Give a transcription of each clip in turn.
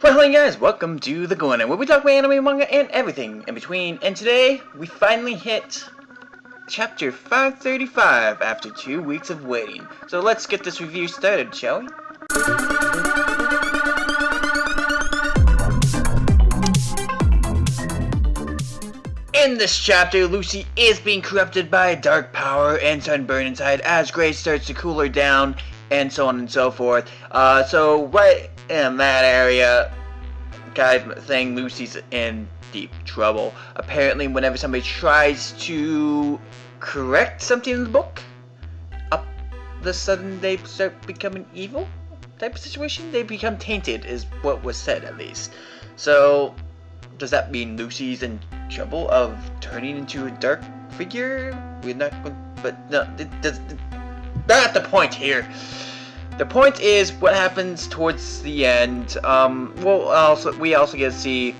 Well, hello guys, welcome to TheCorner, where we talk about anime, manga, and everything in between. And today, we finally hit chapter 535 after 2 weeks of waiting. So let's get this review started, shall we? In this chapter, Lucy is being corrupted by a dark power and starting to burn inside as Grace starts to cool her down, and so on and so forth. So right in that area, guys, saying Lucy's in deep trouble. Apparently, whenever somebody tries to correct something in the book, up the sudden they start becoming evil type of situation. They become tainted, is what was said at least. So, does that mean Lucy's in trouble of turning into a dark figure? We're not going, but no, not the point here. The point is what happens towards the end. We also get to see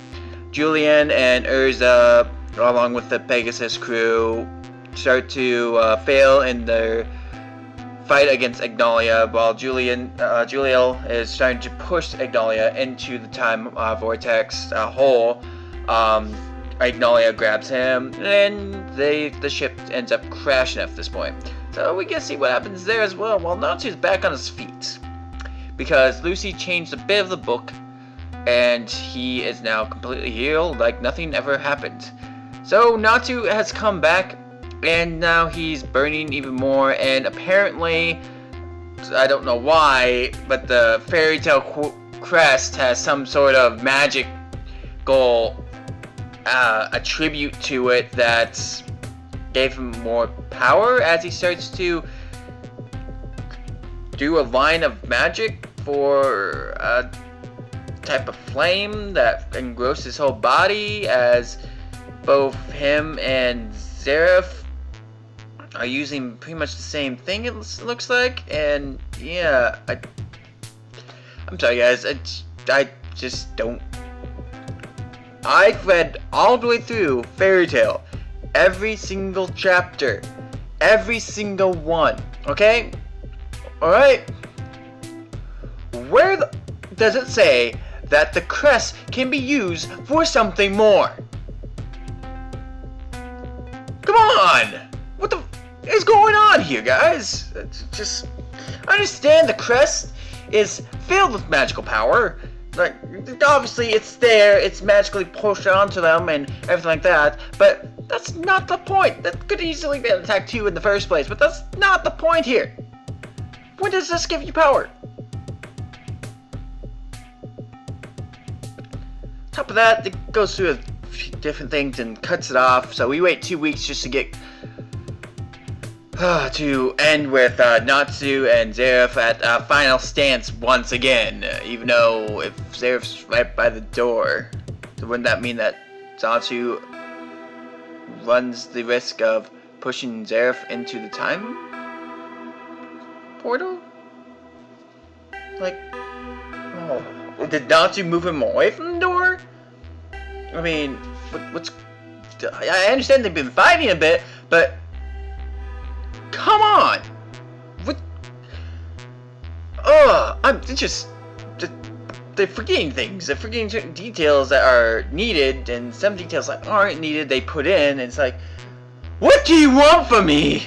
Julian and Urza, along with the Pegasus crew, start to fail in their fight against Agnolia, while Juliel is trying to push Agnolia into the time vortex hole. Agnolia grabs him, and the ship ends up crashing at this point. So we get to see what happens there as well, while Natsu's back on his feet. Because Lucy changed a bit of the book, and he is now completely healed, like nothing ever happened. So Natsu has come back, and now he's burning even more, and apparently, I don't know why, but the fairy tale crest has some sort of magical attribute to it that gave him more power as he starts to do a line of magic for a type of flame that engrosses his whole body, as both him and Zeref are using pretty much the same thing, it looks like. And yeah, I'm sorry guys, I just don't. I've read all the way through Fairy Tail, every single chapter, every single one, okay? Alright? Where does it say that the crest can be used for something more? Come on! What the is going on here, guys? Just, I understand the crest is filled with magical power. Like, obviously it's there, it's magically pushed onto them and everything like that, but that's not the point. That could easily be an attack too in the first place, but that's not the point here. When does this give you power? Top of that, it goes through a few different things and cuts it off, so we wait 2 weeks just to get to end with Natsu and Zeref at final stance once again. Even though if Zeref's right by the door, so wouldn't that mean that Natsu runs the risk of pushing Zeref into the time portal? Like, oh, did Natsu move him away from the door? I mean, what's? I understand they've been fighting a bit, but come on! What? I'm just they're forgetting things. They're forgetting certain details that are needed, and some details that aren't needed they put in, and it's like, what do you want from me?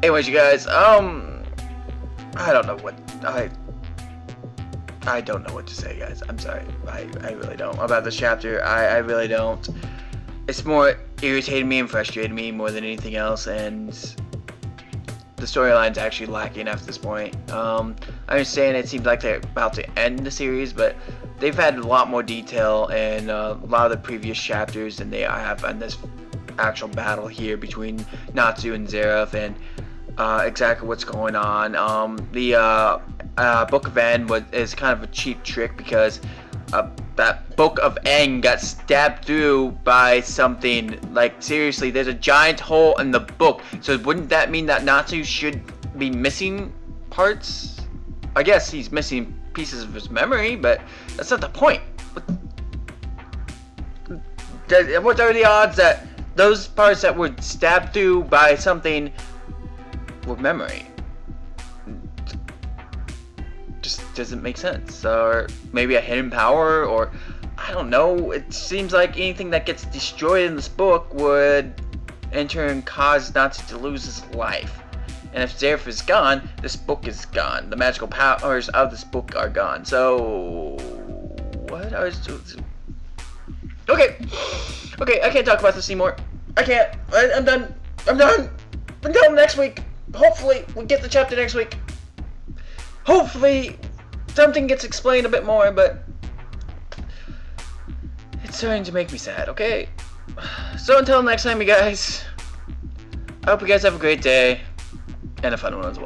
Anyways, you guys, I don't know what I don't know what to say, guys. I'm sorry. I really don't. About this chapter, I really don't. It's more irritating me and frustrating me more than anything else, and the storyline's actually lacking after this point. I understand it seems like they're about to end the series, but they've had a lot more detail in a lot of the previous chapters than they have on this actual battle here between Natsu and Zeref, and exactly what's going on. The Book of N is kind of a cheap trick, because that Book of N got stabbed through by something. Like, seriously, there's a giant hole in the book, so wouldn't that mean that Natsu should be missing parts? I guess he's missing pieces of his memory, but that's not the point. What are the odds that those parts that were stabbed through by something were memory? doesn't make sense. Or maybe a hidden power, or I don't know. It seems like anything that gets destroyed in this book would in turn cause Nazi to lose his life. And if Zareth is gone, this book is gone. The magical powers of this book are gone. So what are Okay, I can't talk about this anymore. I can't. I'm done. I'm done next week. Hopefully, we get the chapter next week. Hopefully, something gets explained a bit more, but it's starting to make me sad, okay? So until next time, you guys, I hope you guys have a great day, and a fun one as well.